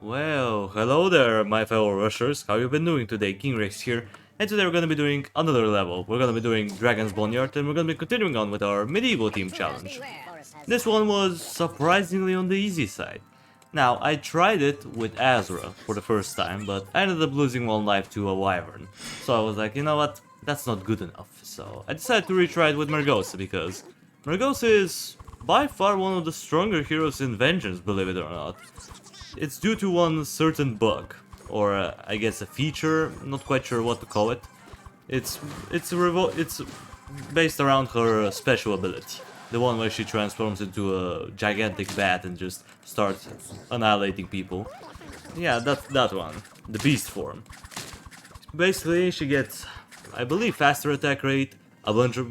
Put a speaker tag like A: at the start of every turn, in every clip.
A: Well, hello there, my fellow rushers. How you been doing today? King Rex here, and today we're gonna be doing another level. We're gonna be doing Dragon's Boneyard, and we're gonna be continuing on with our medieval team challenge. This one was surprisingly on the easy side. Now, I tried it with Azra for the first time, but I ended up losing one life to a wyvern. So I was like, you know what? That's not good enough. So I decided to retry it with Margosa because Margosa is by far one of the stronger heroes in Vengeance, believe it or not. It's due to one certain bug, or I guess a feature, not quite sure what to call it. It's based around her special ability, the one where she transforms into a gigantic bat and just starts annihilating people. Yeah, that one, the beast form. Basically, she gets, I believe, faster attack rate, a bunch of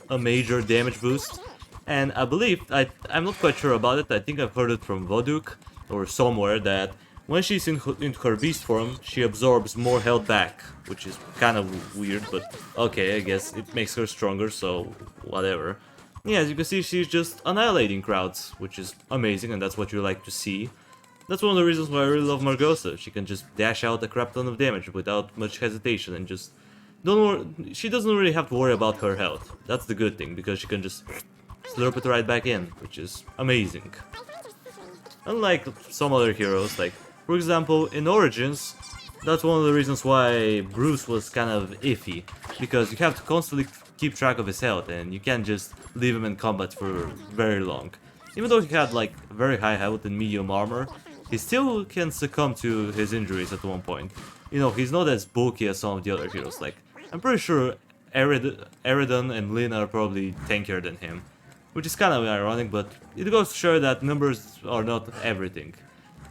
A: a major damage boost, and I believe I'm not quite sure about it. I think I've heard it from Voduk or somewhere that when she's into her beast form, she absorbs more health back, which is kind of weird, but okay, I guess it makes her stronger, so whatever. Yeah, as you can see, she's just annihilating crowds, which is amazing, and that's what you like to see. That's one of the reasons why I really love Margosa. She can just dash out a crap ton of damage without much hesitation and just she doesn't really have to worry about her health. That's the good thing, because she can just slurp it right back in, which is amazing. Unlike some other heroes, like, for example, in Origins, that's one of the reasons why Bruce was kind of iffy, because you have to constantly keep track of his health, and you can't just leave him in combat for very long. Even though he had, like, very high health and medium armor, he still can succumb to his injuries at one point. You know, he's not as bulky as some of the other heroes, like, I'm pretty sure Eridan and Lyn are probably tankier than him. Which is kind of ironic, but it goes to show that numbers are not everything.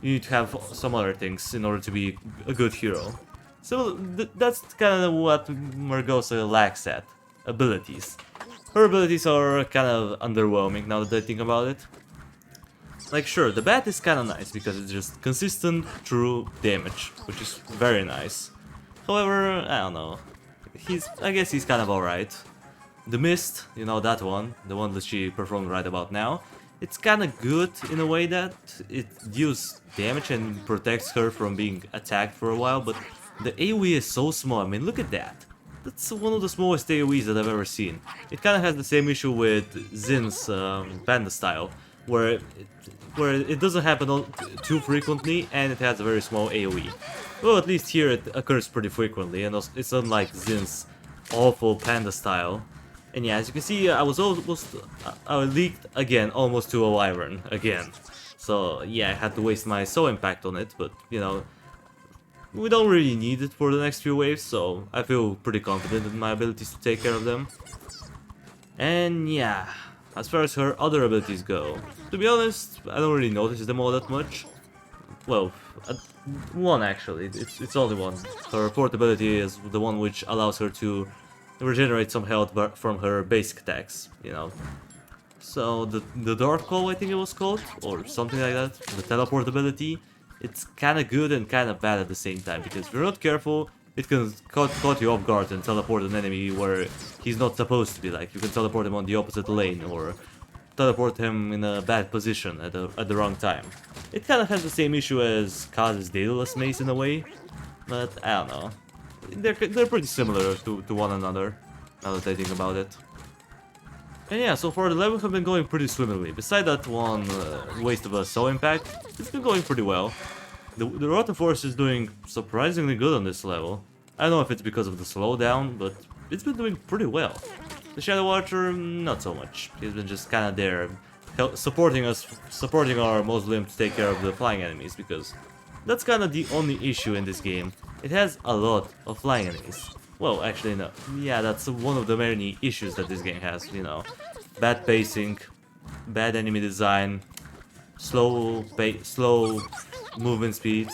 A: You need to have some other things in order to be a good hero. So that's kind of what Margosa lacks at. Abilities. Her abilities are kind of underwhelming now that I think about it. Like, sure, the bat is kind of nice because it's just consistent, true damage, which is very nice. However, I don't know. I guess he's kind of alright. The Mist, you know, that one, the one that she performed right about now, it's kinda good in a way that it deals damage and protects her from being attacked for a while, but the AoE is so small. I mean, look at that. That's one of the smallest AoEs that I've ever seen. It kinda has the same issue with Zin's Panda style, where it doesn't happen too frequently and it has a very small AoE. Well, at least here it occurs pretty frequently, and it's unlike Zin's awful Panda style. And yeah, as you can see, I leaked again, almost to a wyvern, again. So yeah, I had to waste my soul impact on it, but you know, we don't really need it for the next few waves, so I feel pretty confident in my abilities to take care of them. And yeah, as far as her other abilities go, to be honest, I don't really notice them all that much. Well, one actually, it's only one. Her fourth ability is the one which allows her to regenerate some health from her basic attacks, you know. So the Dark Call, I think it was called, or something like that, the teleport ability, it's kinda good and kinda bad at the same time, because if you're not careful, it can caught you off guard and teleport an enemy where he's not supposed to be. Like, you can teleport him on the opposite lane, or teleport him in a bad position at the wrong time. It kinda has the same issue as Kaz's Daedalus Mace in a way, but I don't know. They're pretty similar to one another, now that I think about it. And yeah, so far the levels have been going pretty swimmingly. Beside that one waste of a soul impact, it's been going pretty well. The Rotten Force is doing surprisingly good on this level. I don't know if it's because of the slowdown, but it's been doing pretty well. The Shadow Archer, not so much. He's been just kinda there, supporting our mausoleum to take care of the flying enemies, because that's kinda the only issue in this game. It has a lot of flying enemies. Well, actually no. Yeah, that's one of the many issues that this game has, you know. Bad pacing, bad enemy design, slow movement speed,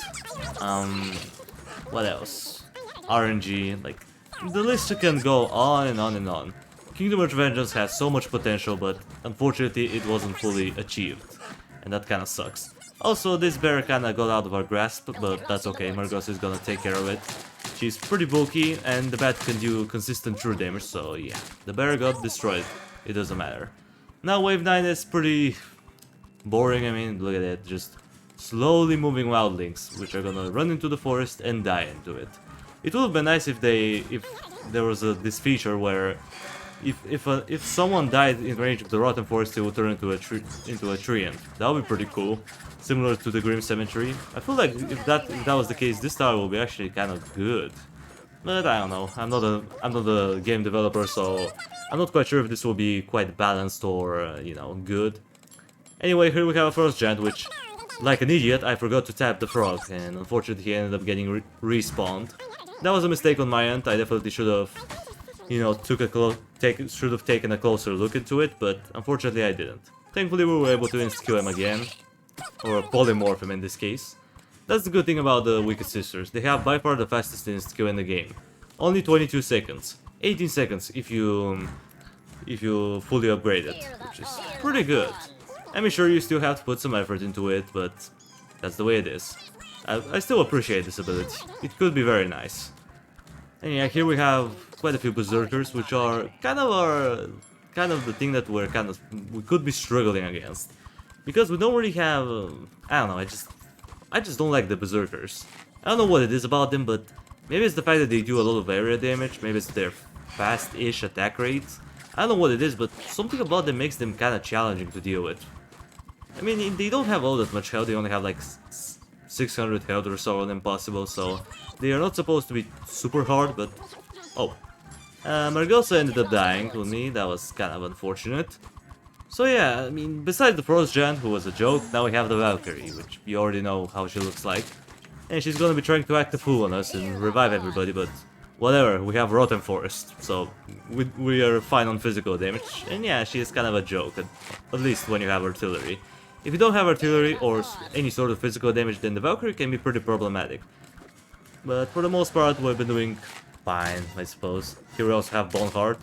A: what else? RNG, like, the list can go on and on and on. Kingdom of Vengeance has so much potential, but unfortunately it wasn't fully achieved, and that kinda sucks. Also, this bear kinda got out of our grasp, but that's okay, Margosa is gonna take care of it. She's pretty bulky, and the bat can do consistent true damage, so yeah. The bear got destroyed, it doesn't matter. Now wave 9 is pretty boring, I mean, look at it, just slowly moving wildlings, which are gonna run into the forest and die into it. It would have been nice if there was this feature where if someone died in range of the rotten forest, it would turn into a tree, and that would be pretty cool, similar to the Grim Cemetery. I feel like if that was the case, this tower will be actually kind of good. But I don't know. I'm not a game developer, so I'm not quite sure if this will be quite balanced or you know, good. Anyway, here we have a frost giant, which, like an idiot, I forgot to tap the frog, and unfortunately he ended up getting respawned. That was a mistake on my end. I definitely should have, you know, should have taken a closer look into it, but unfortunately I didn't. Thankfully we were able to insta-kill him again, or polymorph him in this case. That's the good thing about the Wicked Sisters. They have by far the fastest insta-kill in the game. Only 22 seconds. 18 seconds if you fully upgrade it, which is pretty good. I mean, sure, you still have to put some effort into it, but that's the way it is. I still appreciate this ability. It could be very nice. And yeah, here we have quite a few berserkers, which are kind of the thing that we could be struggling against, because we don't really have. I don't know. I just don't like the berserkers. I don't know what it is about them, but maybe it's the fact that they do a lot of area damage. Maybe it's their fast-ish attack rate. I don't know what it is, but something about them makes them kind of challenging to deal with. I mean, they don't have all that much health. They only have like 600 health or so on Impossible, so they are not supposed to be super hard, but... Oh. Margosa ended up dying with me. That was kind of unfortunate. So yeah, I mean, besides the Frost Giant, who was a joke, now we have the Valkyrie, which you already know how she looks like. And she's gonna be trying to act a fool on us and revive everybody, but whatever, we have Rotten Forest, so we are fine on physical damage. And yeah, she is kind of a joke, at least when you have artillery. If you don't have artillery or any sort of physical damage, then the Valkyrie can be pretty problematic. But for the most part, we've been doing fine, I suppose. Here we also have Boneyeard.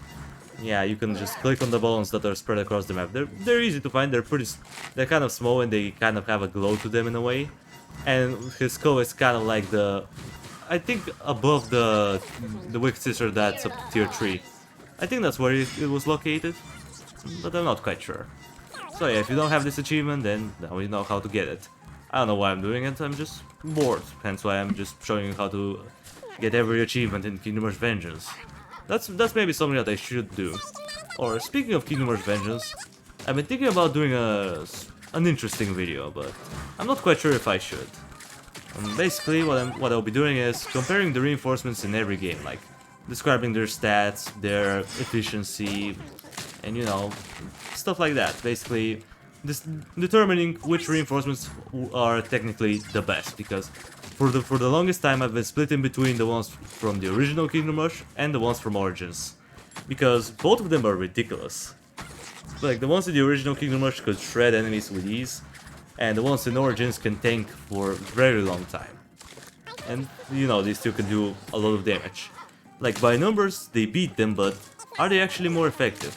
A: Yeah, you can just click on the bones that are spread across the map. They're easy to find. They're kind of small and they kind of have a glow to them in a way. And his skull is kind of like I think above the Wicked Sister that's up to tier 3. I think that's where it was located, but I'm not quite sure. So yeah, if you don't have this achievement, then now you know how to get it. I don't know why I'm doing it, I'm just bored, hence why I'm just showing you how to get every achievement in Kingdom Hearts Vengeance. That's maybe something that I should do. Or speaking of Kingdom Hearts Vengeance, I've been thinking about doing an interesting video, but I'm not quite sure if I should. Basically, what I'll be doing is comparing the reinforcements in every game, like describing their stats, their efficiency, and you know, stuff like that. Basically, determining which reinforcements are technically the best, because for the longest time I've been split in between the ones from the original Kingdom Rush and the ones from Origins, because both of them are ridiculous. Like, the ones in the original Kingdom Rush could shred enemies with ease, and the ones in Origins can tank for a very long time. And, you know, they still can do a lot of damage. Like, by numbers, they beat them, but are they actually more effective?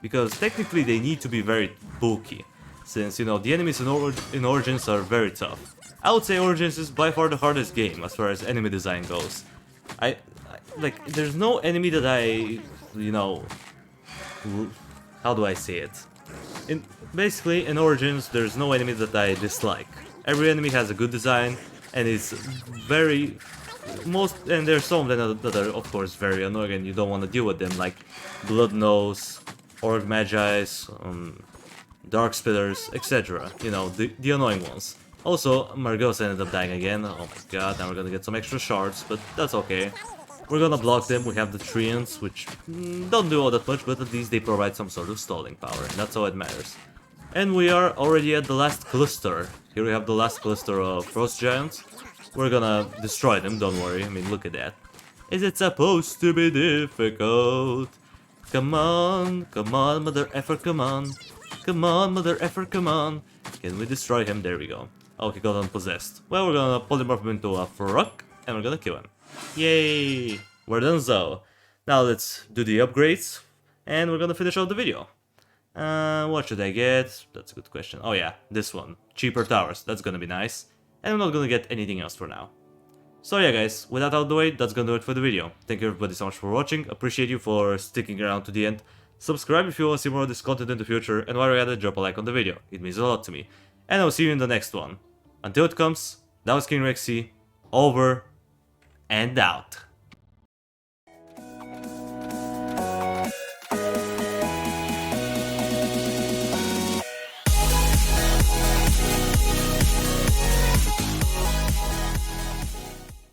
A: Because technically they need to be very bulky, since, you know, the enemies in Origins are very tough. I would say Origins is by far the hardest game as far as enemy design goes. Like, there's no enemy that you know... How do I say it? Basically, in Origins, there's no enemy that I dislike. Every enemy has a good design, and it's very... and there's some of them that are, of course, very annoying and you don't want to deal with them, like Bloodnose, Org Magi's, Dark Spitters, etc. You know, the annoying ones. Also, Margosa ended up dying again. Oh my god, now we're gonna get some extra shards, but that's okay. We're gonna block them. We have the Treants, which don't do all that much, but at least they provide some sort of stalling power, and that's all it matters. And we are already at the last cluster. Here we have the last cluster of Frost Giants. We're gonna destroy them, don't worry. I mean, look at that. Is it supposed to be difficult? Come on, mother effer, come on. Come on, mother effer, come on. Can we destroy him? There we go. Oh, he got unpossessed. Well, we're gonna polymorph him into a frog, and we're gonna kill him. Yay! We're done so. Now let's do the upgrades, and we're gonna finish out the video. What should I get? That's a good question. Oh yeah, this one. Cheaper towers, that's gonna be nice. And I'm not gonna get anything else for now. So yeah guys, with that out of the way, that's gonna do it for the video. Thank you everybody so much for watching, appreciate you for sticking around to the end. Subscribe if you want to see more of this content in the future, and while you're at it, drop a like on the video, it means a lot to me. And I'll see you in the next one. Until it comes, that was King Rexy, over and out.